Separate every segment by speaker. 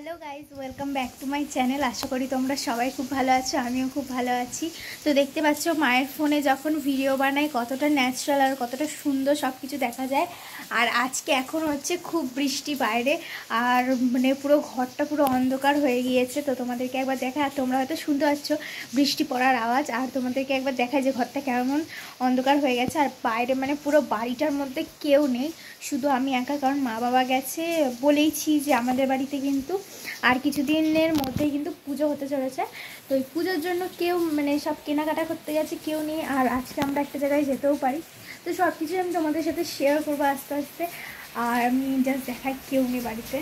Speaker 1: Hello guys, welcome back to my channel. আশা করি তোমরা সবাই খুব ভালো আছো, আমিও খুব ভালো আছি। তো দেখতে পাচ্ছ মায়ের ফোনে যখন ভিডিও বানাই কতটা ন্যাচারাল আর কতটা সুন্দর সব কিছু দেখা যায়। আর আজকে এখন হচ্ছে খুব বৃষ্টি বাইরে, আর মানে পুরো ঘরটা পুরো অন্ধকার হয়ে গিয়েছে। তো তোমাদেরকে একবার দেখা, আর তোমরা হয়তো শুনতে পাচ্ছ বৃষ্টি পড়ার আওয়াজ। আর তোমাদেরকে একবার দেখায় যে ঘরটা কেমন অন্ধকার হয়ে গেছে। আর বাইরে মানে পুরো বাড়িটার মধ্যে কেউ নেই, শুধু আমি একা, কারণ মা বাবা গেছে। বলেইছি যে আমাদের বাড়িতে কিন্তু আর কিছুদিনের মধ্যেই কিন্তু পুজো হতে চলেছে। তো এই পুজোর জন্য কেউ মানে সব কেনাকাটা করতে গেছে, কেউ নেই। আর আজকে আমরা একটা জায়গায় যেতেও পারি, তো সব কিছু আমি তোমাদের সাথে শেয়ার করবো আস্তে আস্তে। আর আমি জাস্ট দেখাই কেউ নেই বাড়িতে।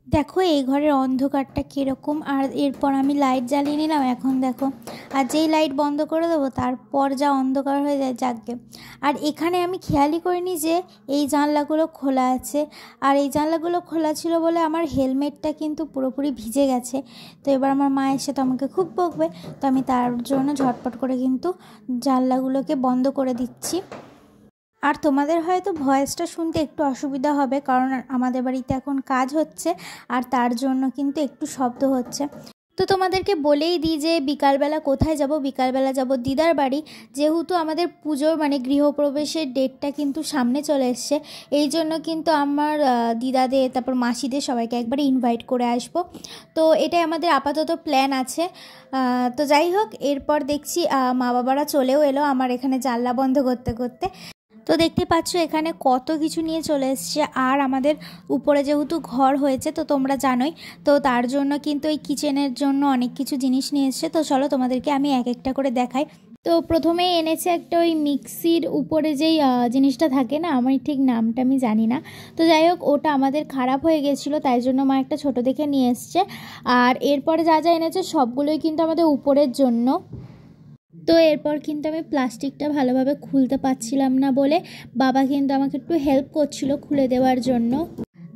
Speaker 1: দেখো এই ঘরের অন্ধকারটা কীরকম, আর এরপর আমি লাইট জ্বালিয়ে নিলাম। এখন দেখো, আর যেই লাইট বন্ধ করে দেবো তারপর যা অন্ধকার হয়ে যায় জাগে। আর এখানে আমি খেয়ালই করিনি যে এই জানলাগুলো খোলা আছে, আর এই জানলাগুলো খোলা ছিল বলে আমার হেলমেটটা কিন্তু পুরোপুরি ভিজে গেছে। তো এবার আমার মা এসে তো আমাকে খুব বকবে, তো আমি তার জন্য ঝটপট করে কিন্তু জানলাগুলোকে বন্ধ করে দিচ্ছি। আর তোমাদের হয়তো ভয়েসটা শুনতে একটু অসুবিধা হবে, কারণ আমাদের বাড়িতে এখন কাজ হচ্ছে, আর তার জন্য কিন্তু একটু শব্দ হচ্ছে। তো তোমাদেরকে বলেই দিই যে বিকালবেলা কোথায় যাব। বিকালবেলা যাব দিদার বাড়ি, যেহেতু আমাদের পুজোর মানে গৃহপ্রবেশের ডেটটা কিন্তু সামনে চলে এসছে। এই জন্য কিন্তু আমার দিদাদের, তারপর মাসিদের সবাইকে একবারে ইনভাইট করে আসব। তো এটাই আমাদের আপাতত প্ল্যান আছে। তো যাই হোক, এরপর দেখছি মা বাবারা চলেও এলো আমার এখানে জানলা বন্ধ করতে করতে। তো দেখতে পাচ্ছ এখানে কত কিছু নিয়ে চলে এসছে। আর আমাদের উপরে যেহেতু ঘর হয়েছে তো তোমরা জানোই, তো তার জন্য কিন্তু এই কিচেনের জন্য অনেক কিছু জিনিস নিয়ে এসছে। তো চলো তোমাদেরকে আমি এক একটা করে দেখাই। তো প্রথমেই এনেছে একটা ওই মিক্সির উপরে যেই জিনিসটা থাকে না, আমার ঠিক নামটা আমি জানি না। তো যাই হোক, ওটা আমাদের খারাপ হয়ে গেছিলো, তাই জন্য মা একটা ছোট দেখে নিয়ে এসছে। আর এরপরে যা যা এনেছে সবগুলোই কিন্তু আমাদের উপরের জন্য। তো এরপর কিন্তু আমি প্লাস্টিকটা ভালোভাবে খুলতে পারছিলাম না বলে বাবা কিন্তু আমাকে একটু হেল্প করছিল খুলে দেওয়ার জন্য।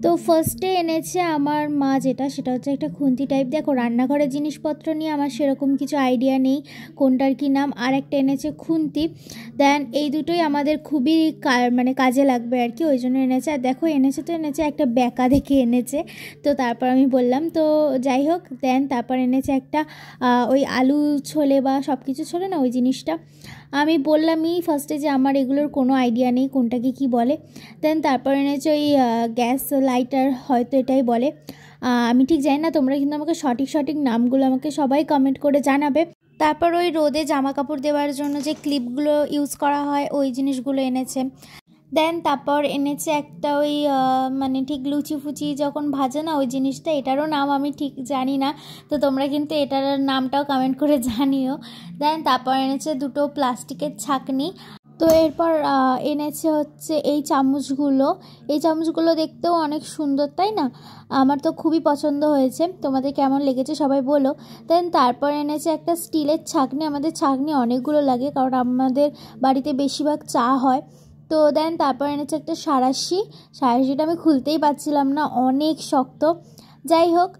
Speaker 1: তো ফার্স্টে এনেছে আমার মা সেটা হচ্ছে একটা খুন্তি টাইপ। দেখো রান্নাঘরের জিনিসপত্র নিয়ে আমার সেরকম কিছু আইডিয়া নেই কোনটার কি নাম। আর একটা এনেছে খুন্তি। দেন এই দুটোই আমাদের খুবই মানে কাজে লাগবে আর কি, ওই জন্য এনেছে। আর দেখো এনেছে একটা ব্যাকা দেখে এনেছে। তো তারপর আমি বললাম, তো যাই হোক, দেন তারপর এনেছে একটা ওই আলু ছোলে বা সব কিছু ছোলে না ওই জিনিসটা। আমি বললামই ফার্স্টে যে আমার এগুলোর কোনো আইডিয়া নেই কোনটাকে কি বলে। দেন তারপর এনেছে ওই গ্যাস লাইটার, হয়তো এটাই বলে, আমি ঠিক জানি না। তোমরা কিন্তু আমাকে সঠিক নামগুলো আমাকে সবাই কমেন্ট করে জানাবে। তারপর ওই রোদে জামা কাপড় দেওয়ার জন্য যে ক্লিপগুলো ইউজ করা হয় ওই জিনিসগুলো এনেছে। দেন তারপর এনেছে একটা ওই মানে ঠিক লুচি ফুচি যখন ভাজে না ওই জিনিসটা, এটারও নাম আমি ঠিক জানি না। তো তোমরা কিন্তু এটার নামটাও কমেন্ট করে জানিও। দেন তারপর এনেছে দুটো প্লাস্টিকের ছাঁকনি। তো এরপর এনেছে হচ্ছে এই চামচগুলো দেখতেও অনেক সুন্দর, তাই না? আমার তো খুবই পছন্দ হয়েছে, তোমাদের কেমন লেগেছে সবাই বলো। দেন তারপর এনেছে একটা স্টিলের ছাঁকনি। আমাদের ছাঁকনি অনেকগুলো লাগে, কারণ আমাদের বাড়িতে বেশিরভাগ চা হয়। তো দেন তারপর এনেছে একটা সাঁড়াশিটা আমি খুলতেই পারছিলাম না, অনেক শক্ত। যাই হোক,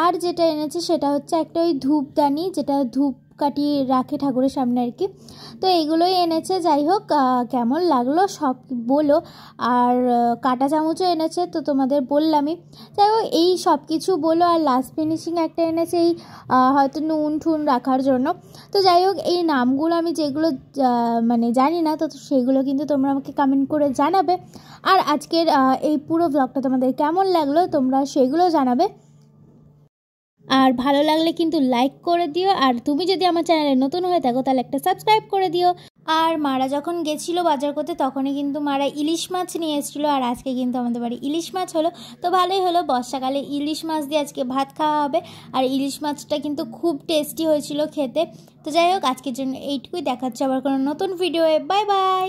Speaker 1: আর যেটা এনেছে সেটা হচ্ছে একটা ওই ধূপদানি, যেটা ধূপ কাটিয়ে রাখে ঠাকুরের সামনে আর কি। তো এইগুলোই এনেছে। যাই হোক, কেমন লাগলো সব বলো। আর কাঁটা চামচও এনেছে, তো তোমাদের বললামই। যাই হোক, এই সব কিছু বলো। আর লাস্ট ফিনিশিং একটা এনেছে এই হয়তো নুন ঠুন রাখার জন্য। তো যাই হোক, এই নামগুলো আমি যেগুলো মানে জানি না, তো সেগুলো কিন্তু তোমরা আমাকে কমেন্ট করে জানাবে। আর আজকের এই পুরো ব্লগটা তোমাদের কেমন লাগলো তোমরা সেগুলো জানাবে। আর ভালো লাগলে কিন্তু লাইক করে দিও। আর তুমি যদি আমার চ্যানেলে নতুন হয়ে থাকো তাহলে একটা সাবস্ক্রাইব করে দিও। আর মারা যখন গেছিলো বাজার করতে তখনই কিন্তু মারা ইলিশ মাছ নিয়ে এসেছিলো, আর আজকে কিন্তু আমাদের বাড়ি ইলিশ মাছ হলো। তো ভালোই হলো, বর্ষাকালে ইলিশ মাছ দিয়ে আজকে ভাত খাওয়া হবে। আর ইলিশ মাছটা কিন্তু খুব টেস্টি হয়েছিল খেতে। তো যাই হোক, আজকের জন্য এইটুকুই। দেখাচ্ছে আবার কোনো নতুন ভিডিওয়ে। Bye bye.